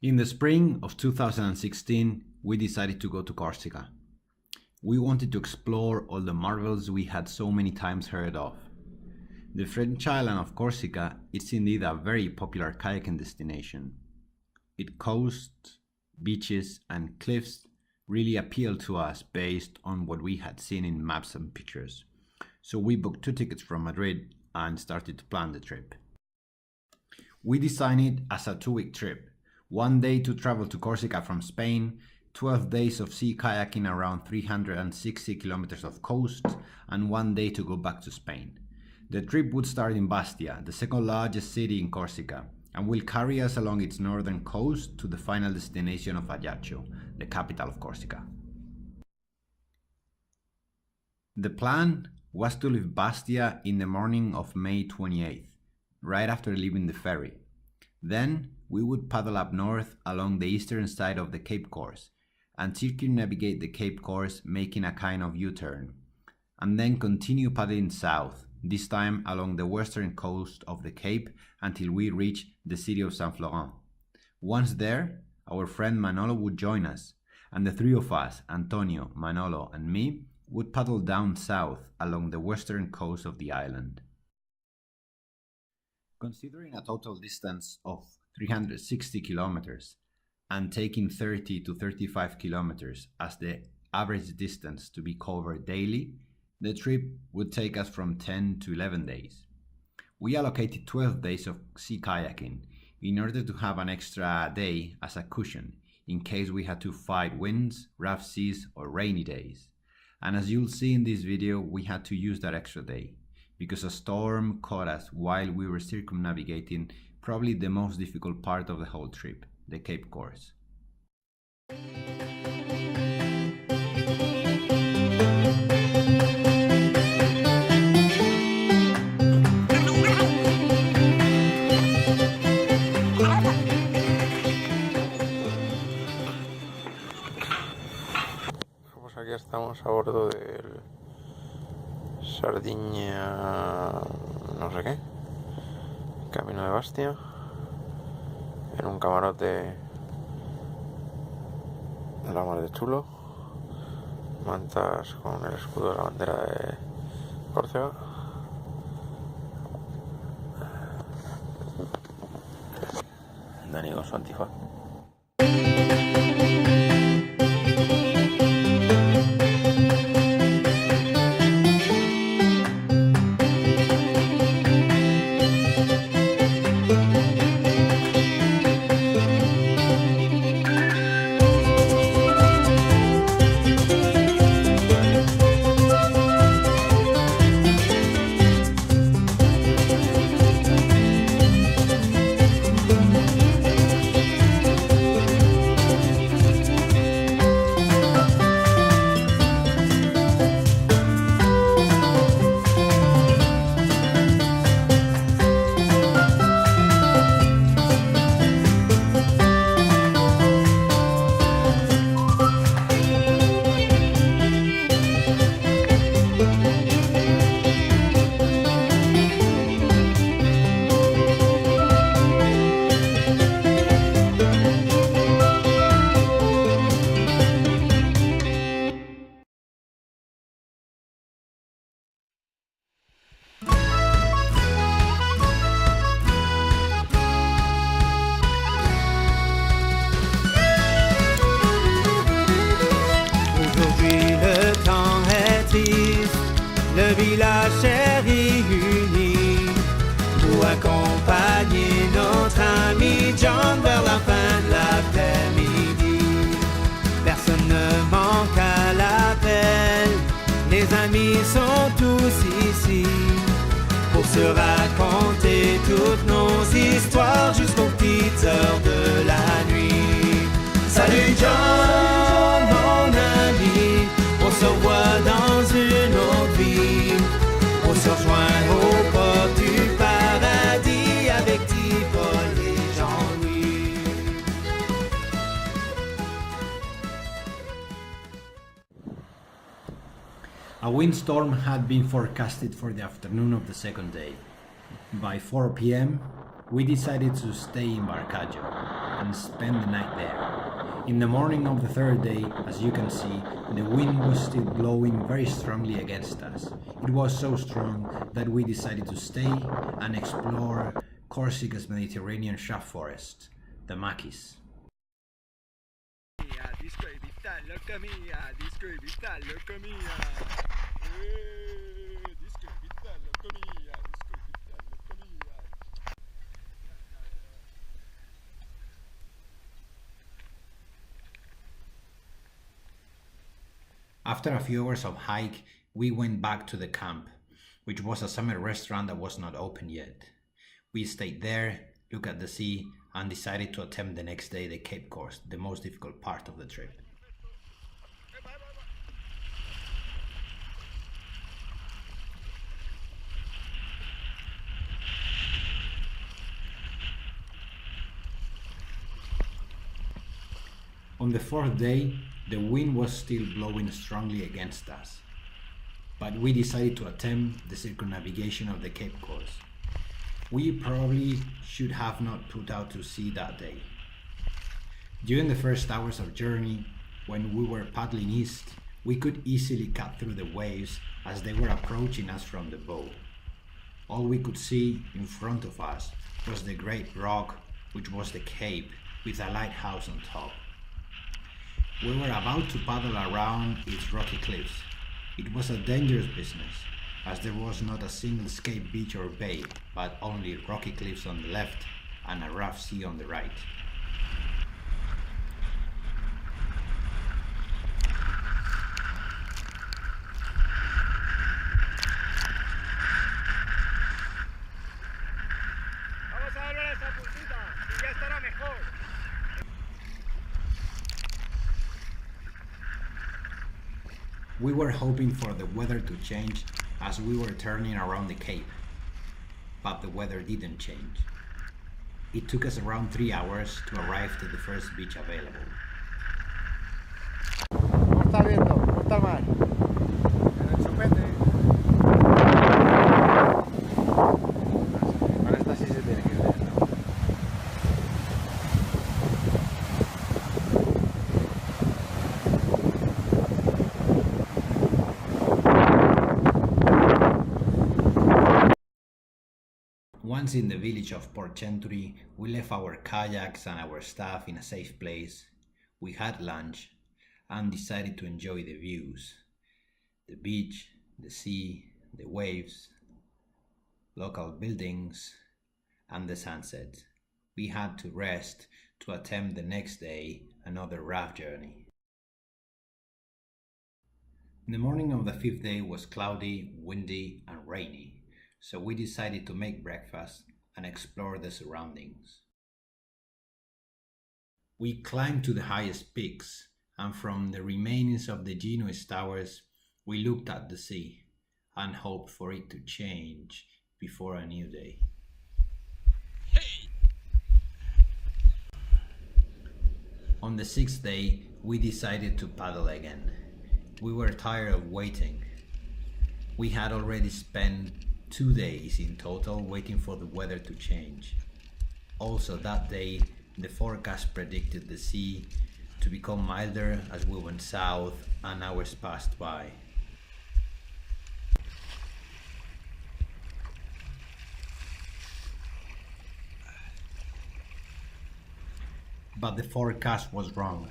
In the spring of 2016, we decided to go to Corsica. We wanted to explore all the marvels we had so many times heard of. The French island of Corsica is indeed a very popular kayaking destination. Its coast, beaches and cliffs really appealed to us based on what we had seen in maps and pictures. So we booked 2 tickets from Madrid and started to plan the trip. We designed it as a 2-week trip. 1 day to travel to Corsica from Spain, 12 days of sea kayaking around 360 kilometers of coast, and 1 day to go back to Spain. The trip would start in Bastia, the second largest city in Corsica, and will carry us along its northern coast to the final destination of Ajaccio, the capital of Corsica. The plan was to leave Bastia in the morning of May 28th, right after leaving the ferry. Then we would paddle up north along the eastern side of the Cape Corse and circumnavigate the Cape Corse, making a kind of U-turn, and then continue paddling south, this time along the western coast of the Cape until we reach the city of Saint Florent. Once there, our friend Manolo would join us, and the 3 of us, Antonio, Manolo and me, would paddle down south along the western coast of the island. Considering a total distance of 360 kilometers and taking 30 to 35 kilometers as the average distance to be covered daily, the trip would take us from 10 to 11 days. We allocated 12 days of sea kayaking in order to have an extra day as a cushion in case we had to fight winds, rough seas or rainy days. And as you'll see in this video, we had to use that extra day because a storm caught us while we were circumnavigating probably the most difficult part of the whole trip, the Cape Corse. Pues aquí estamos a bordo del Sardinia no sé qué, camino de Bastia, en un camarote de la mar de chulo, mantas con el escudo de la bandera de Córcega, Dani con su antifaz. Le village est réuni pour accompagner notre ami John vers la fin de l'après-midi. Personne ne manque à l'appel, les amis sont tous ici pour se raconter toutes nos histoires jusqu'aux petites heures de la nuit. Salut John, mon ami, on se revoit dans une autre vie. On se rejoint au port du paradis avec Paul et Jean-Louis. A windstorm had been forecasted for the afternoon of the second day. By 4 p.m., we decided to stay in Ajaccio, and spend the night there. In the morning of the third day, as you can see, the wind was still blowing very strongly against us. It was so strong that we decided to stay and explore Corsica's Mediterranean shaft forest, the maquis. After a few hours of hike, we went back to the camp, which was a summer restaurant that was not open yet. We stayed there, looked at the sea, and decided to attempt the next day the Cape Corse, the most difficult part of the trip. On the fourth day, the wind was still blowing strongly against us, but we decided to attempt the circumnavigation of the Cape Corse. We probably should have not put out to sea that day. During the first hours of journey, when we were paddling east, we could easily cut through the waves as they were approaching us from the bow. All we could see in front of us was the great rock, which was the cape, with a lighthouse on top. We were about to paddle around its rocky cliffs. It was a dangerous business, as there was not a single escape beach or bay, but only rocky cliffs on the left and a rough sea on the right. Vamos a volver a esa puntita y ya estará mejor. We were hoping for the weather to change as we were turning around the cape, but the weather didn't change. It took us around 3 hours to arrive to the first beach available. ¿Cómo está el viento? ¿Cómo está el mar? En el chupete. Para esta sí se tiene que ver, ¿no? Once in the village of Port Century, we left our kayaks and our staff in a safe place. We had lunch and decided to enjoy the views. The beach, the sea, the waves, local buildings, and the sunset. We had to rest to attempt the next day another rough journey. The morning of the fifth day was cloudy, windy, and rainy. So we decided to make breakfast and explore the surroundings. We climbed to the highest peaks, and from the remains of the Genoese towers, we looked at the sea and hoped for it to change before a new day. Hey! On the sixth day, we decided to paddle again. We were tired of waiting. We had already spent 2 days in total waiting for the weather to change. Also that day, the forecast predicted the sea to become milder as we went south and hours passed by. But the forecast was wrong.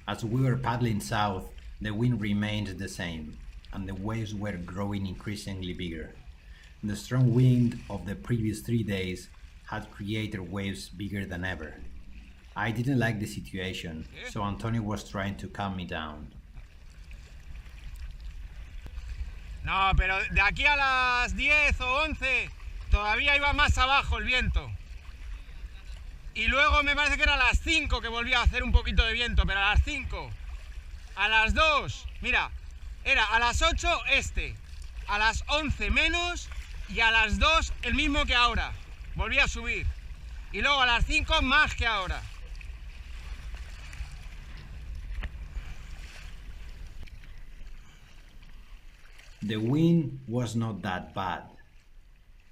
As we were paddling south, the wind remained the same, and the waves were growing increasingly bigger. The strong wind of the previous 3 days had created waves bigger than ever. I didn't like the situation, so Antonio was trying to calm me down. No, pero de aquí a las 10 o 11 todavía iba más abajo el viento. Y luego me parece que era a las 5 que volvía a hacer un poquito de viento, pero a las 5, a las 2, mira, era a las 8 este, a las 11 menos y a las 2 el mismo que ahora, volvía a subir. Y luego a las 5 más que ahora. The wind was not that bad.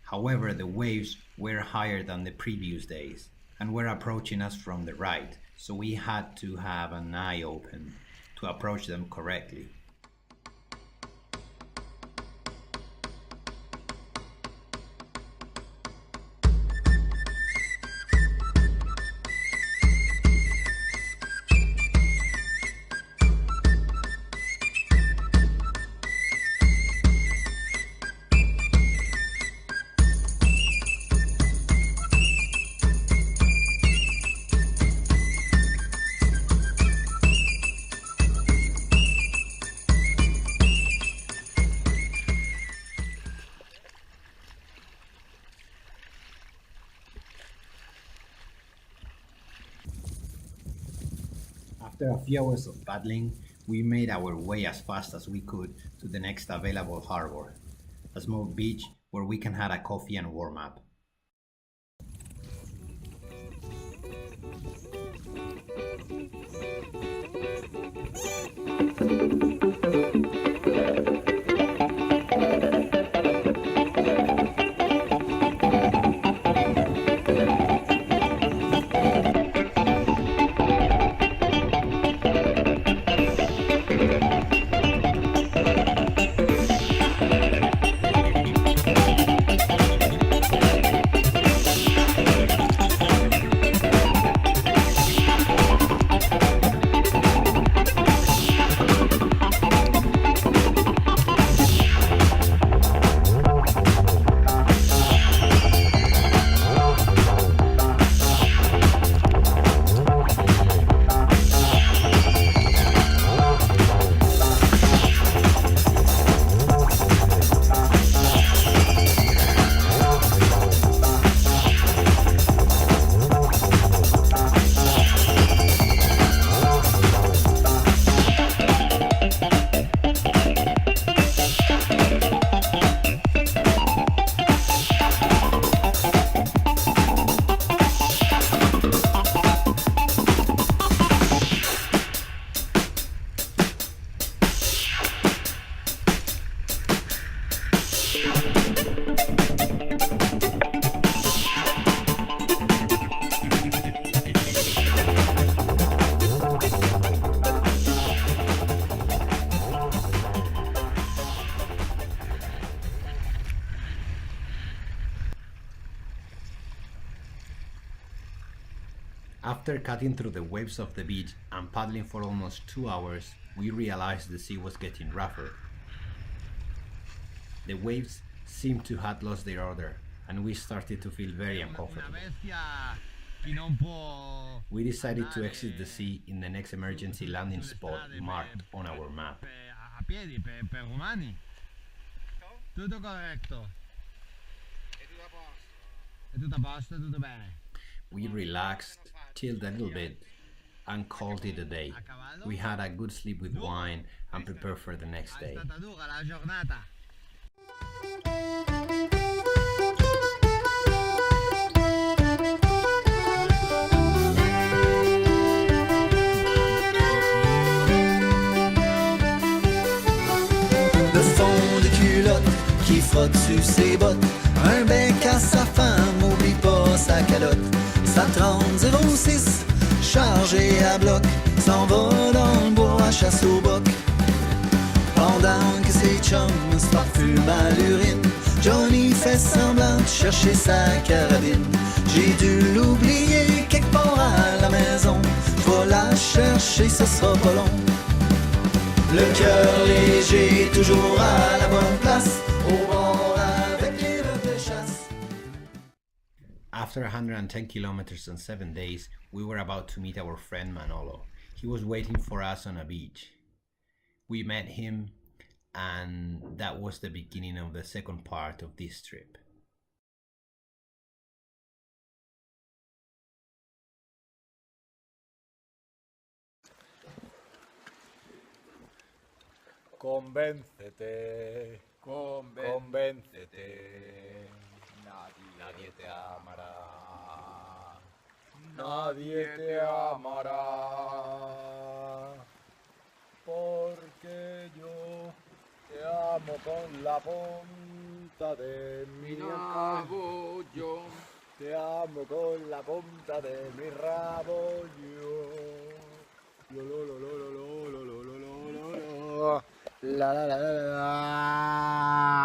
However, the waves were higher than the previous days, and were approaching us from the right, so we had to have an eye open to approach them correctly. After a few hours of paddling, we made our way as fast as we could to the next available harbor, a small beach where we can have a coffee and warm up. After cutting through the waves of the beach and paddling for almost 2 hours, we realized the sea was getting rougher. The waves seemed to have lost their order, and we started to feel very uncomfortable. We decided to exit the sea in the next emergency landing spot marked on our map. Tutto corretto. È tutto a posto, tutto bene. We relaxed, chilled a little bit, and called it a day. We had a good sleep with wine and prepared for the next day. È stata dura la giornata. Le fond de culotte qui frotte sur ses bottes. Un bec à sa femme, oublie pas sa calotte. Sa 30-06, chargé à bloc, s'en va dans le bois à chasse au boc. Pendant que ses chums se parfument à l'urine, Johnny fait semblant de chercher sa carabine. J'ai dû l'oublier quelque part à la maison. Va la chercher, ce sera pas long. Le cœur léger, toujours à la bonne place, au bord avec les rêves de chasse. After 110 kilometers and 7 days, we were about to meet our friend Manolo. He was waiting for us on a beach. We met him, and that was the beginning of the second part of this trip. Convéncete, convéncete, nadie te amará, nadie te amará, porque yo te amo con la punta de mi nabo yo, Te amo con la punta de mi rabo yo. Lo, lo, lo, lo, lo, lo, lo, lo, lo, lo, lo. La la la la la.